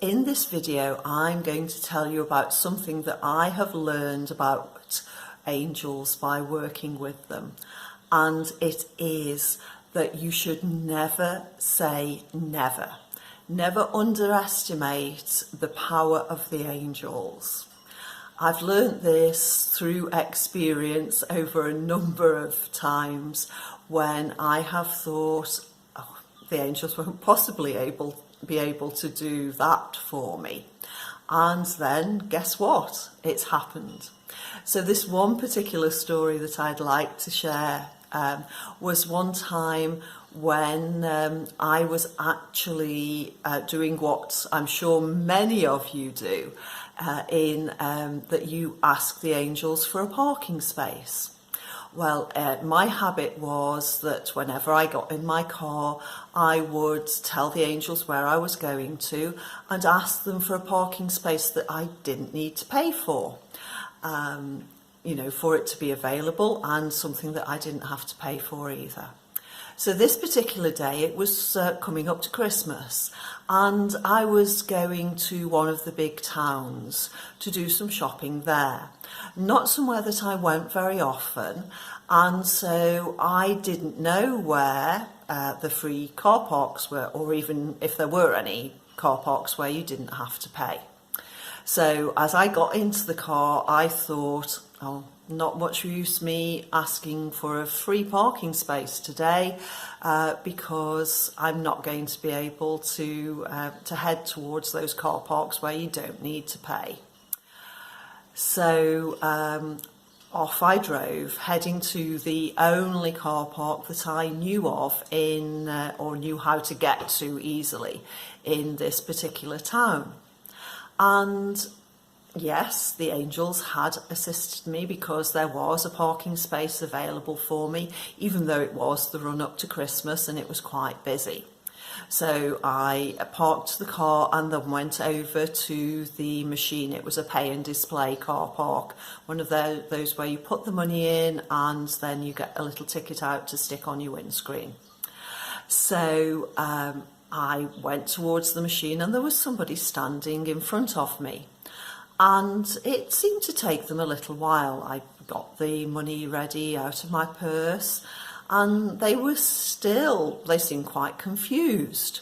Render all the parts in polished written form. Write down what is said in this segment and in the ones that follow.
in this video I'm going to tell you about something that I have learned about angels by working with them, and it is that you should never say never. Never underestimate the power of the angels. I've learnt this through experience over a number of times when I have thought, oh, the angels won't possibly be able to do that for me. And then guess what? It's happened. So this one particular story that I'd like to share was one time when I was actually doing what I'm sure many of you do, that you ask the angels for a parking space. Well, my habit was that whenever I got in my car, I would tell the angels where I was going to and ask them for a parking space that I didn't need to pay for. You know, for it to be available, and something that I didn't have to pay for either. So this particular day, it was coming up to Christmas, and I was going to one of the big towns to do some shopping there. Not somewhere that I went very often, and so I didn't know where the free car parks were, or even if there were any car parks where you didn't have to pay. So as I got into the car, I thought, oh, not much use me asking for a free parking space today, because I'm not going to be able to head towards those car parks where you don't need to pay. So off I drove, heading to the only car park that I knew of or knew how to get to easily in this particular town. And yes, the angels had assisted me because there was a parking space available for me, even though it was the run up to Christmas and it was quite busy. So I parked the car and then went over to the machine. It was a pay and display car park, one of those where you put the money in and then you get a little ticket out to stick on your windscreen. So I went towards the machine and there was somebody standing in front of me. And it seemed to take them a little while. I got the money ready out of my purse, and they seemed quite confused.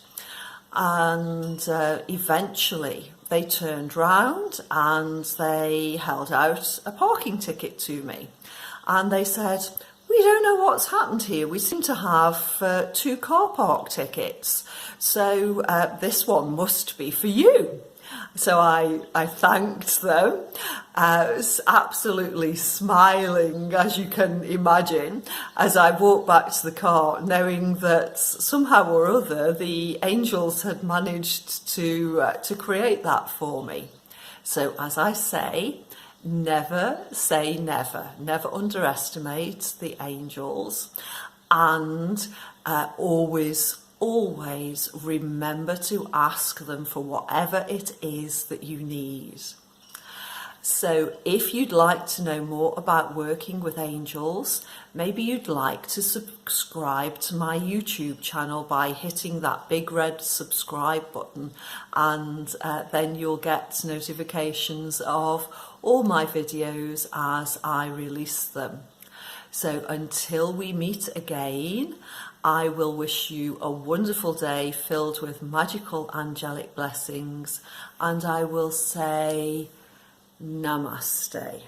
And eventually they turned round and they held out a parking ticket to me. And they said, "We don't know what's happened here. We seem to have 2 car park tickets. So this one must be for you." So I thanked them, absolutely smiling, as you can imagine, as I walked back to the car, knowing that somehow or other the angels had managed to create that for me. So as I say never, never underestimate the angels, and always remember to ask them for whatever it is that you need. So if you'd like to know more about working with angels, maybe you'd like to subscribe to my YouTube channel by hitting that big red subscribe button, and then you'll get notifications of all my videos as I release them. So until we meet again, I will wish you a wonderful day filled with magical angelic blessings, and I will say Namaste.